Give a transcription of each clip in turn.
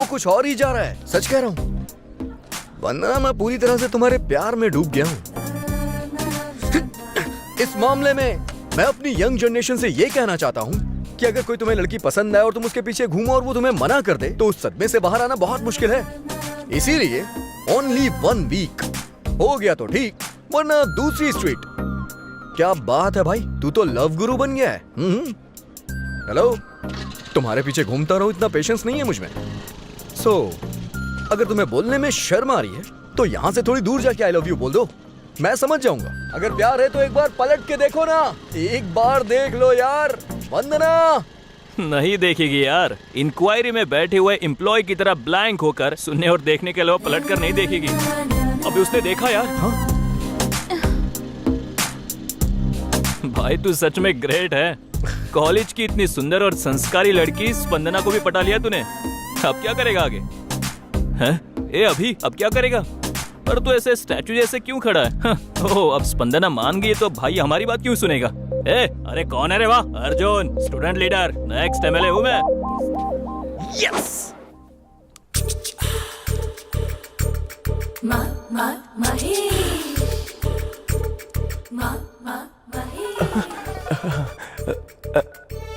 कुछ और ही जा रहा है, सच कह रहा हूँ। वंदना, मैं पूरी तरह से तुम्हारे प्यार में डूब गया हूँ। इस मामले में मैं अपनी यंग जनरेशन से ये कहना चाहता हूँ कि अगर कोई तुम्हें लड़की पसंद आए और तुम उसके पीछे घूमो और वो तुम्हें मना कर दे, तो उस सदमे से बाहर आना बहुत मुश्किल है। इसीलिए ओनली 1 वीक हो गया तो ठीक, वरना दूसरी स्ट्रीट। क्या बात है भाई, तू तो लव गुरु बन गया है। हेलो, तुम्हारे पीछे घूमता रहूं, इतना पेशेंस नहीं है मुझ में। अगर तुम्हें बोलने में शर्म आ रही है तो यहाँ से थोड़ी दूर जाके आई लव यू बोल दो, मैं समझ जाऊंगा। अगर प्यार है तो एक बार पलट के देखो ना, एक बार देख लो यार। वंदना नहीं देखेगी यार, इंक्वायरी में बैठे हुए एम्प्लॉय की तरह ब्लैंक होकर सुनने और देखने के अलावा पलट कर नहीं देखेगी। अभी उसने देखा यार। हाँ? भाई तू सच में ग्रेट है। कॉलेज की इतनी सुंदर और संस्कारी लड़की स्पंदना को भी पटा लिया तूने। अब क्या करेगा आगे हैं? अभी अब क्या करेगा? पर तू ऐसे स्टैचू जैसे क्यों खड़ा है? ओह, अब स्पंदना मान गई तो भाई हमारी बात क्यों सुनेगा? अरे कौन है रे? वाह, Arjun, student leader, next MLA हूँ मैं। Yes.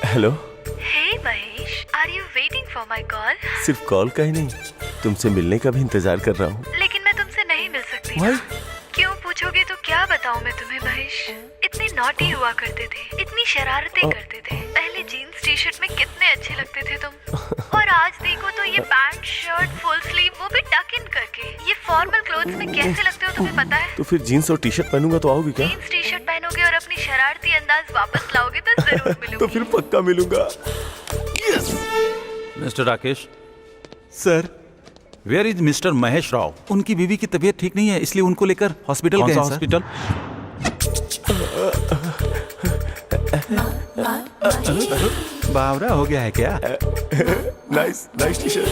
Hello. Hey Mahesh, are you waiting for my call? सिर्फ कॉल का ही नहीं, तुमसे मिलने का भी इंतजार कर रहा हूँ। लेकिन मैं तुमसे नहीं मिल सकती। Why? क्यों पूछोगे तो क्या बताऊं मैं तुम्हें महेश। इतने नॉटी हुआ करते थे, इतनी शरारतें करते थे। पहले जीन्स टी शर्ट में कितने अच्छे लगते थे तुम, और आज देखो तो ये पैंट शर्ट फुल स्लीव, वो भी टक इन करके। ये फॉर्मल क्लोथ्स में कैसे लगते हो तुम्हें पता है? तो फिर जीन्स और टी शर्ट पहनूंगा तो आओगी क्या? जीन्स टी शर्ट पहनोगे और अपनी शरारती अंदाज वापस लाओगे तो जरूर मिलूंगी। तो फिर पक्का मिलूंगा। Mister Rakesh, sir. Where is mister Mahesh Rao? उनकी बीवी की तबीयत ठीक नहीं है, इसलिए उनको लेकर हॉस्पिटल गए हैं। हॉस्पिटल? बावरा हो गया है क्या? Nice T shirt.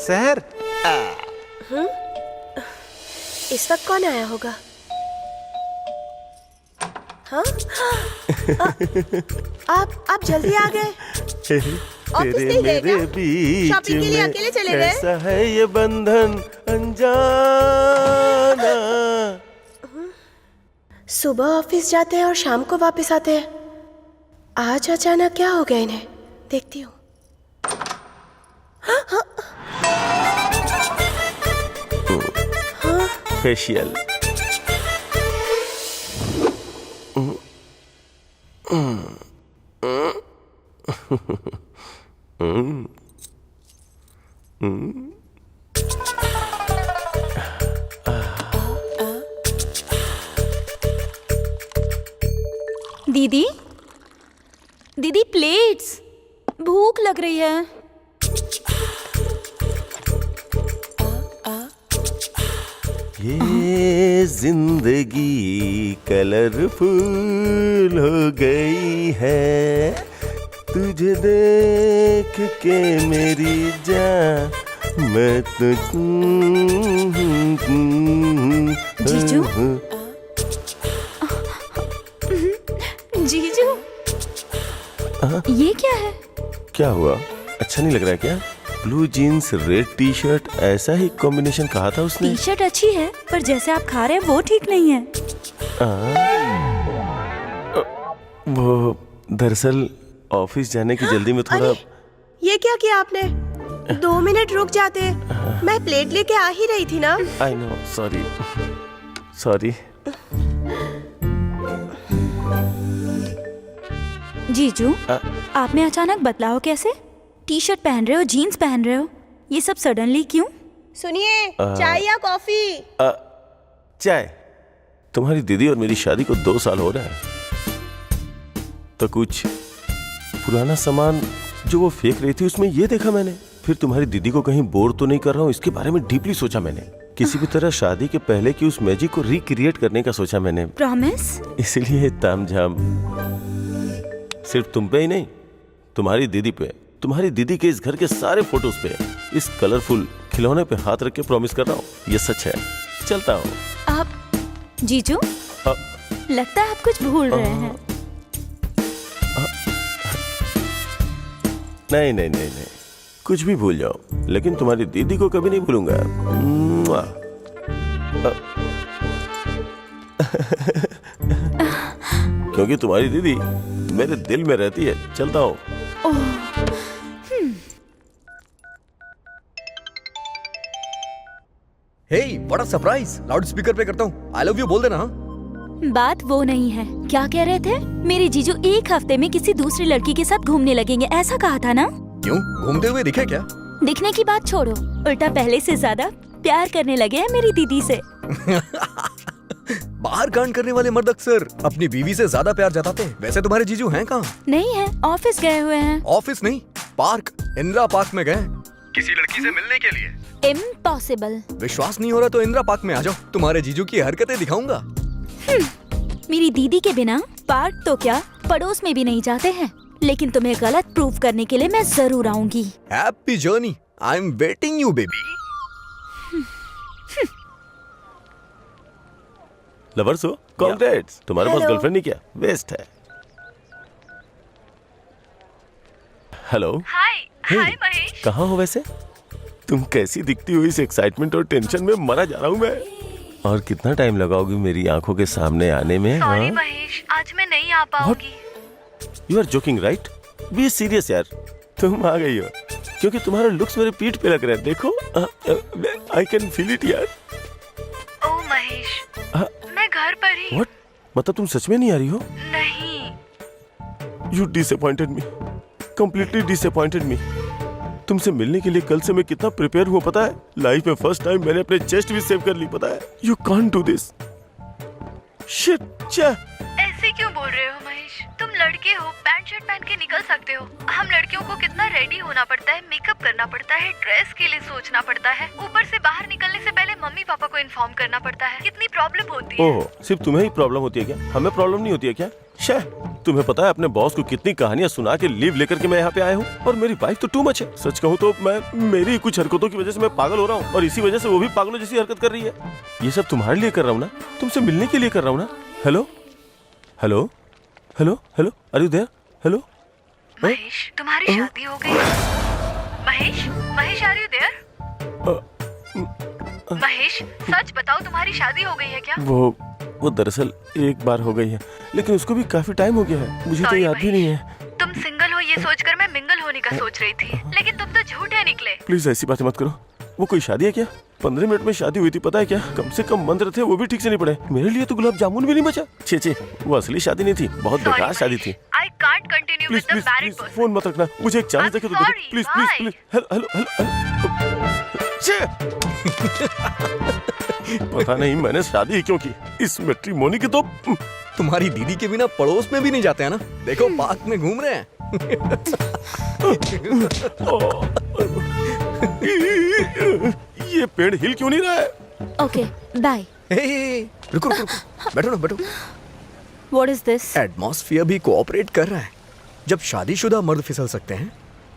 सर, इस वक्त कौन आया होगा? हाँ? आप जल्दी आ गए। ऑफिस नहीं गए क्या? शॉपिंग के लिए अकेले चले गए? कैसा है ये बंधन अनजाना। सुबह ऑफिस जाते हैं और शाम को वापस आते हैं। आज अचानक क्या हो गया इन्हें? देखती हूँ। फेशियल। दीदी, दीदी प्लेट्स, भूख लग रही है। ये जिंदगी कलरफुल हो गई है, तुझे देख के मेरी जान मैं तो। जीजू, जीजू, ये क्या है? क्या हुआ? अच्छा नहीं लग रहा है क्या? Blue jeans red T shirt, ऐसा ही कॉम्बिनेशन कहा था उसने। टी शर्ट अच्छी है पर जैसे आप खा रहे हैं वो ठीक नहीं है। वो दरअसल ऑफिस जाने की जल्दी में थोड़ा। ये क्या किया आपने? 2 मिनट रुक जाते, मैं प्लेट लेके आ ही रही थी ना। I know, sorry sorry. जीजू, आप में अचानक बदलाव कैसे? टी शर्ट पहन रहे हो, जीन्स पहन रहे हो, ये सब सडनली क्यों? सुनिए, चाय या कॉफी? चाय। तुम्हारी दीदी और मेरी शादी को 2 साल हो रहा है, तो कुछ पुराना सामान जो वो फेंक रही थी उसमें ये देखा मैंने। फिर तुम्हारी दीदी को कहीं बोर तो नहीं कर रहा हूँ, इसके बारे में डीपली सोचा मैंने। किसी भी तरह शादी के पहले की उस मैजिक को रिक्रिएट करने का सोचा मैंने। प्रॉमिस? इसलिए तामझाम सिर्फ तुम पे ही नहीं, तुम्हारी दीदी पे, तुम्हारी दीदी के इस घर के सारे फोटोज पे, इस कलरफुल खिलौने पे हाथ रख के प्रॉमिस कर रहा हूँ। ये सच है। चलता हूँ। आप जीजू, लगता है आप कुछ भूल रहे हैं। नहीं नहीं नहीं नहीं, कुछ भी भूल जाओ, लेकिन तुम्हारी दीदी को कभी नहीं भूलूंगा। क्योंकि तुम्हारी दीदी मेरे दिल में रहती है। चलता हूँ। हे, बड़ा सरप्राइज। लाउड स्पीकर पे करता हूँ। आई लव यू बोल देना। हाँ? बात वो नहीं है। क्या कह रहे थे? मेरे जीजू 1 हफ्ते में किसी दूसरी लड़की के साथ घूमने लगेंगे, ऐसा कहा था ना? क्यों, घूमते हुए दिखे क्या? दिखने की बात छोड़ो, उल्टा पहले से ज्यादा प्यार करने लगे हैं मेरी दीदी से। बाहर कांड करने वाले मर्द अक्सर अपनी बीवी से ज्यादा प्यार जताते हैं। वैसे तुम्हारे जीजू हैं कहाँ? नहीं है, ऑफिस गए हुए हैं। ऑफिस नहीं, पार्क, इंदिरा पार्क में गए किसी लड़की से मिलने के लिए। इम्पॉसिबल। विश्वास नहीं हो रहा तो इंदिरा पार्क में आ जाओ, तुम्हारे जीजू की हरकतें दिखाऊंगा। मेरी दीदी के बिना पार्क तो क्या, पड़ोस में भी नहीं जाते हैं। लेकिन तुम्हें गलत प्रूव करने के लिए मैं जरूर आऊंगी। Happy journey, I am waiting you baby. Lovers हो, कॉन्ग्रेट्स। तुम्हारे पास Hello. गर्लफ्रेंड नहीं क्या? वेस्ट है। हेलो। हाय हाय महेश। कहाँ हो वैसे? तुम कैसी दिखती हो? इस एक्साइटमेंट और टेंशन में मरा जा रहा हूँ मैं। और कितना टाइम लगाओगी मेरी आंखों के सामने आने में? सॉरी महेश, आज मैं नहीं आ पाऊंगी। You are joking right? Be serious यार। तुम आ गई हो क्योंकि तुम्हारे लुक्स मेरे पीठ पे लग रहे हैं। देखो, आई कैन फील इट यार। ओ महेश, मैं घर पर ही। व्हाट? मतलब तुम सच में नहीं आ रही हो? नहीं। You disappointed me, completely disappointed मी। तुमसे मिलने के लिए कल से मैं कितना प्रिपेयर हुआ पता है? लाइफ में फर्स्ट टाइम मैंने अपने चेस्ट भी सेव कर ली, पता है? You can't do this shit. ऐसे क्यों बोल रहे हो महेश? तुम लड़के हो, पैंट शर्ट पहन के निकल सकते हो। हम लड़कियों को कितना रेडी होना पड़ता है, मेकअप करना पड़ता है, ड्रेस के लिए सोचना पड़ता है, ऊपर से बाहर निकलने से पहले मम्मी पापा को इन्फॉर्म करना पड़ता है। कितनी प्रॉब्लम होती है। ओह, सिर्फ तुम्हें ही प्रॉब्लम होती है क्या? हमें प्रॉब्लम नहीं होती है क्या? शे, तुम्हें पता है अपने बॉस को कितनी कहानियां सुना के लीव लेकर के मैं यहाँ पे आया हूँ। और मेरी वाइफ तो टू मच है। सच कहूँ तो मैं मेरी कुछ हरकतों की वजह से मैं पागल हो रहा हूँ, और इसी वजह से वो भी पागलों जैसी हरकत कर रही है। ये सब तुम्हारे लिए कर रहा हूँ ना, तुमसे मिलने के लिए कर रहा हूँ ना। Hello hello hello hello, are you there? Hello Mahesh, तुम्हारी शादी हो गई? Mahesh, Mahesh are you there? Mahesh, सच बताओ, तुम्हारी शादी हो गई है क्या? वो दरअसल एक बार हो गई है, लेकिन उसको भी काफी टाइम हो गया है। मुझे तो Sorry, याद भी नहीं है। तुम सिंगल हो ये सोचकर मैं मिंगल होने का सोच रही थी, लेकिन तुम तो झूठे निकले। प्लीज ऐसी बातें मत करो। वो कोई शादी है क्या? 15 मिनट में शादी हुई थी, पता है क्या? कम से कम मंत्र थे, वो भी ठीक से नहीं पड़े। मेरे लिए तो गुलाब जामुन भी नहीं बचा। छे, वो असली शादी नहीं थी, बहुत बेकार शादी थी। I can't continue please with the please married please person. Phone मत रखना, मुझे एक चांस I'm देके तो देखो। sorry, please please bye. Please. Hello hello पता नहीं मैंने शादी ही क्यों की। इस मैट्रिमोनी की तो तुम्हारी दीदी के बिना पड़ोस में भी नहीं जाते हैं ना। देखो, पार्क में घूम रहे हैं। ये पेड़ हिल क्यों नहीं रहा है? Okay, bye. हे, रुको रुको रुको, बैठो ना बैठो। What is this? एटमॉस्फेयर भी कोऑपरेट कर रहा है। जब शादीशुदा मर्द फिसल सकते हैं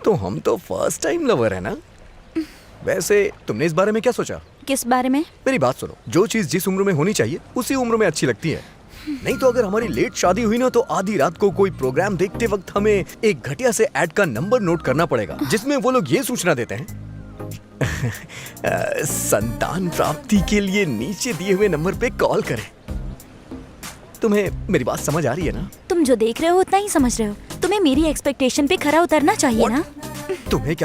तो हम तो फर्स्ट टाइम लवर है ना। वैसे तुमने इस बारे में क्या सोचा? किस बारे में? मेरी बात सुनो, जो चीज जिस उम्र में होनी चाहिए उसी उम्र में अच्छी लगती है। नहीं तो अगर हमारी लेट शादी हुई ना, तो आधी रात को कोई प्रोग्राम देखते वक्त हमें एक घटिया से ऐड का नंबर नोट करना पड़ेगा, जिसमें वो लोग ये सूचना देते हैं संतान प्राप्ति के लिए नीचे दिए हुए नंबर पे कॉल करें। तुम्हें मेरी बात समझ आ रही है ना? तुम जो देख रहे हो उतना ही समझ रहे हो। तुम्हें मेरी एक्सपेक्टेशन पे खरा उतरना चाहिए ना। तुम्हें क्या